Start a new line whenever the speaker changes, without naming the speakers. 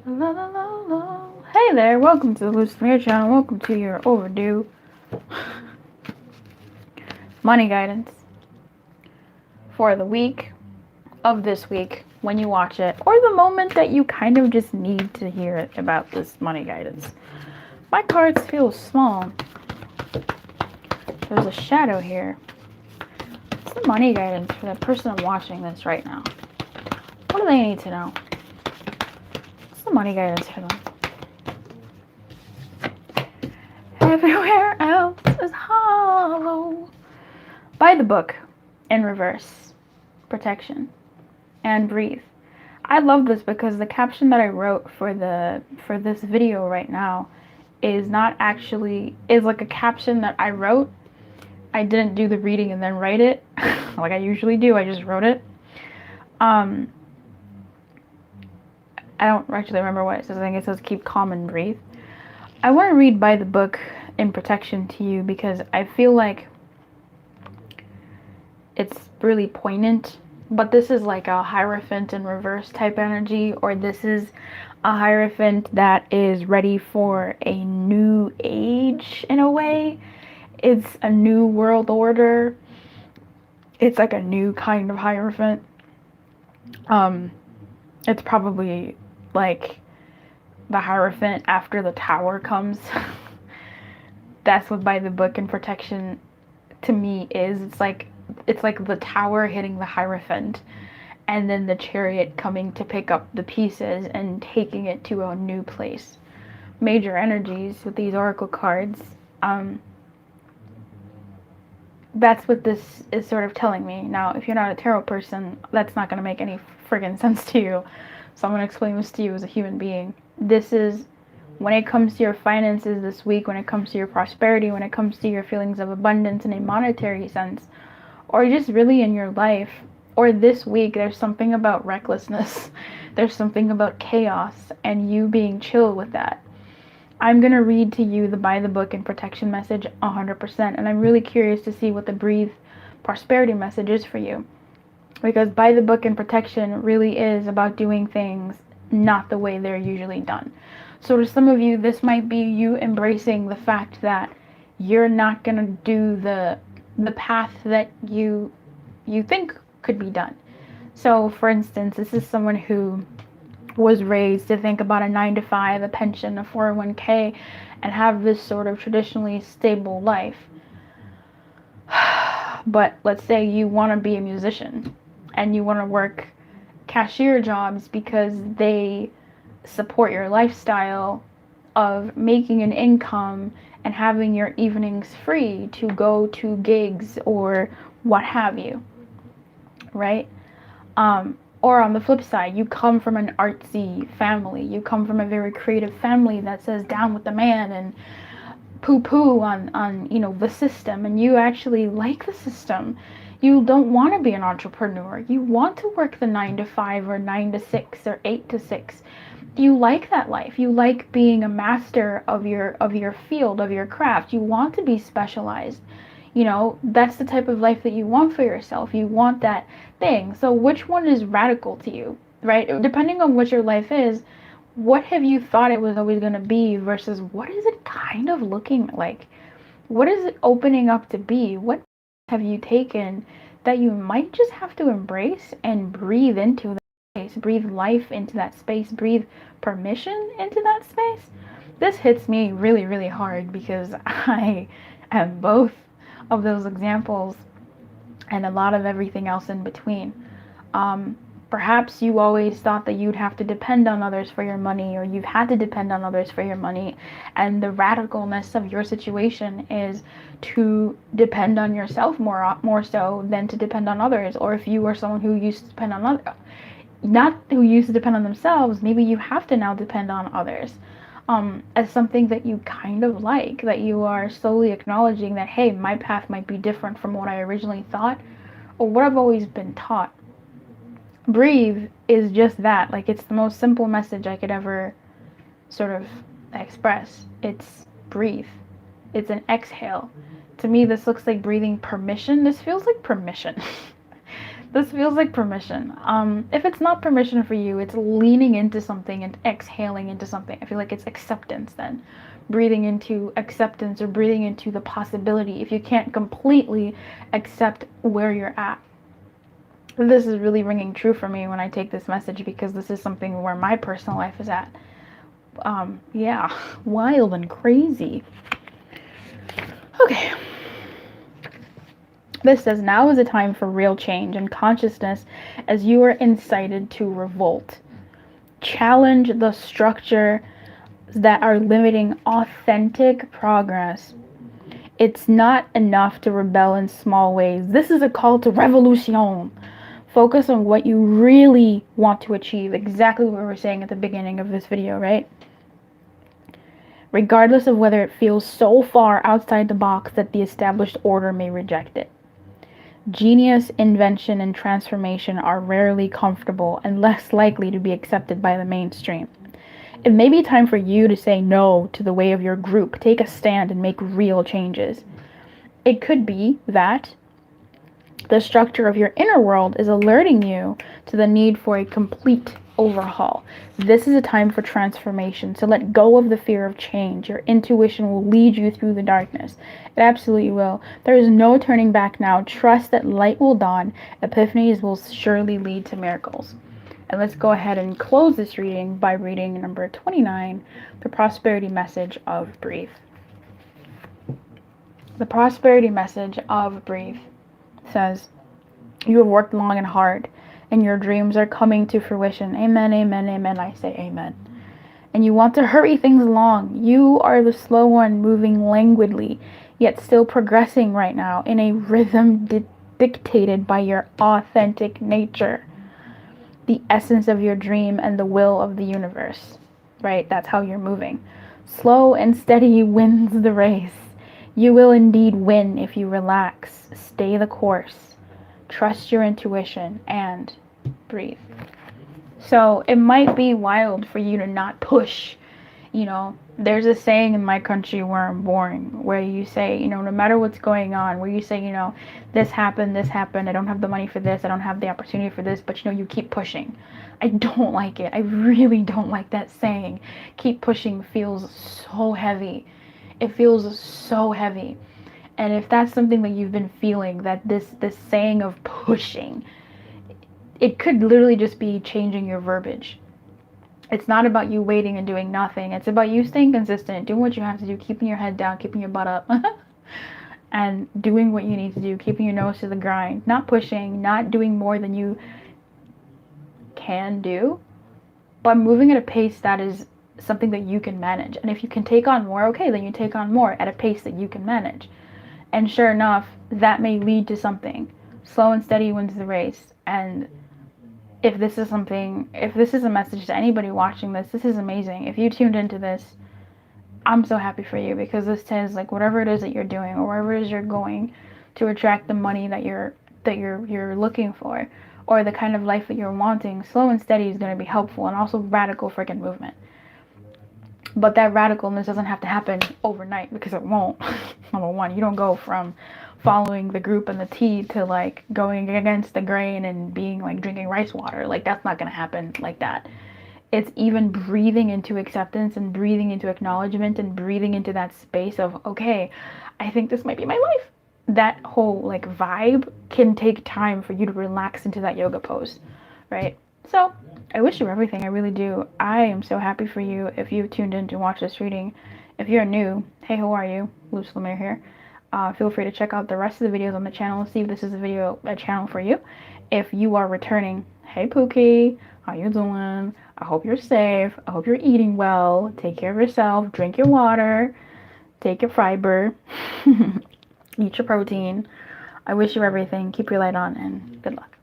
La, la, la, la. Hey there, welcome to the Lumiere channel. Welcome to your overdue money guidance for the week of this week when you watch it, or the moment that you kind of just need to hear it about this money guidance. My cards feel small. There's a shadow here. What's the money guidance for the person watching this right now? What do they need to know? What's the money guidance for them? Everywhere else is hollow. Buy the book in reverse. Protection. And breathe. I love this because the caption that I wrote for this video right now is not actually is like a caption that I wrote. I didn't do the reading and then write it like I usually do. I just wrote it. I don't actually remember what it says. I think it says keep calm and breathe. I want to read By the Book in Protection to you because I feel like it's really poignant. But this is like a Hierophant in reverse type energy, or this is a Hierophant that is ready for a new age in a way. It's a new world order. It's like a new kind of Hierophant. It's probably like the Hierophant after the Tower comes. That's what By the Book in Protection to me is. It's like the Tower hitting the Hierophant, and then the Chariot coming to pick up the pieces and taking it to a new place. Major energies with these oracle cards. That's what this is sort of telling me. Now, if you're not a tarot person, that's not going to make any friggin' sense to you. So I'm going to explain this to you as a human being. This is when it comes to your finances this week, when it comes to your prosperity, when it comes to your feelings of abundance in a monetary sense, or just really in your life, or this week, there's something about recklessness. There's something about chaos and you being chill with that. I'm going to read to you the By the Book and Protection message 100%, and I'm really curious to see what the Breathe Prosperity message is for you. Because By the Book and Protection really is about doing things not the way they're usually done. So to some of you, this might be you embracing the fact that you're not going to do the path that you think could be done. So for instance, this is someone who was raised to think about a 9-to-5, a pension, a 401k, and have this sort of traditionally stable life. But let's say you want to be a musician and you want to work cashier jobs because they support your lifestyle of making an income and having your evenings free to go to gigs or what have you, right? Or on the flip side, you come from an artsy family. You come from a very creative family that says down with the man and poo-poo on the system, and you actually like the system. You don't want to be an entrepreneur. You want to work the 9-to-5 or 9-to-6 or 8-to-6. You like that life. You like being a master of your field, of your craft. You want to be specialized. That's the type of life that you want for yourself. You want that thing. So which one is radical to you, right? Depending on what your life is, what have you thought it was always going to be versus what is it kind of looking like? What is it opening up to be? What have you taken that you might just have to embrace and breathe into that space, breathe life into that space, breathe permission into that space? This hits me really, really hard because I am both of those examples and a lot of everything else in between. Perhaps you always thought that you'd have to depend on others for your money, or you've had to depend on others for your money, and the radicalness of your situation is to depend on yourself more so than to depend on others. Or if you were someone who used to depend on others, not who used to depend on themselves, maybe you have to now depend on others. As something that you kind of like, that you are slowly acknowledging that, hey, my path might be different from what I originally thought or what I've always been taught. Breathe is just that. Like, it's the most simple message I could ever sort of express. It's breathe. It's an exhale. To me, this looks like breathing permission. This feels like permission. This feels like permission. If it's not permission for you, it's leaning into something and exhaling into something. I feel like it's acceptance then. Breathing into acceptance or breathing into the possibility if you can't completely accept where you're at. This is really ringing true for me when I take this message, because this is something where my personal life is at. Yeah, wild and crazy. Okay. This says, now is a time for real change and consciousness as you are incited to revolt. Challenge the structure that are limiting authentic progress. It's not enough to rebel in small ways. This is a call to revolution. Focus on what you really want to achieve. Exactly what we were saying at the beginning of this video, right? Regardless of whether it feels so far outside the box that the established order may reject it. Genius, invention, and transformation are rarely comfortable and less likely to be accepted by the mainstream. It may be time for you to say no to the way of your group, take a stand, and make real changes. It could be that the structure of your inner world is alerting you to the need for a complete overhaul. This is a time for transformation, so let go of the fear of change. Your intuition will lead you through the darkness. It absolutely will. There is no turning back now. Trust that light will dawn. Epiphanies will surely lead to miracles. And let's go ahead and close this reading by reading number 29, the prosperity message of Breathe. The prosperity message of Breathe says, you have worked long and hard, and your dreams are coming to fruition. Amen, amen, amen. I say amen. And you want to hurry things along. You are the slow one, moving languidly, yet still progressing right now in a rhythm dictated by your authentic nature, the essence of your dream and the will of the universe, right? That's how you're moving. Slow and steady wins the race. You will indeed win if you relax, stay the course, trust your intuition, and breathe. So it might be wild for you to not push. You know, there's a saying in my country where I'm born, where you say, you know, no matter what's going on, where you say, you know, this happened, I don't have the money for this, I don't have the opportunity for this, but you know, you keep pushing. I don't like it. I really don't like that saying. Keep pushing feels so heavy. It feels so heavy. And if that's something that you've been feeling, that this saying of pushing, it could literally just be changing your verbiage. It's not about you waiting and doing nothing. It's about you staying consistent, doing what you have to do, keeping your head down, keeping your butt up, and doing what you need to do, keeping your nose to the grind, not pushing, not doing more than you can do, but moving at a pace that is something that you can manage. And if you can take on more, okay, then you take on more at a pace that you can manage. And sure enough, that may lead to something. Slow and steady wins the race. And if this is a message to anybody watching this, this is amazing. If you tuned into this, I'm so happy for you, because this says, like, whatever it is that you're doing or wherever it is you're going to attract the money that you're looking for, or the kind of life that you're wanting, slow and steady is going to be helpful, and also radical freaking movement. But that radicalness doesn't have to happen overnight, because it won't. Number one, you don't go from following the group and the tea to like going against the grain and being like drinking rice water. Like, that's not going to happen like that. It's even breathing into acceptance and breathing into acknowledgement and breathing into that space of, okay, I think this might be my life. That whole like vibe can take time for you to relax into that yoga pose, right? So I wish you everything. I really do. I am so happy for you if you tuned in to watch this reading. If you're new, hey, how are you? Lumiere here. Feel free to check out the rest of the videos on the channel and see if this is a channel for you. If you are returning, hey Pookie, how you doing? I hope you're safe. I hope you're eating well. Take care of yourself. Drink your water. Take your fiber. Eat your protein. I wish you everything. Keep your light on, and good luck.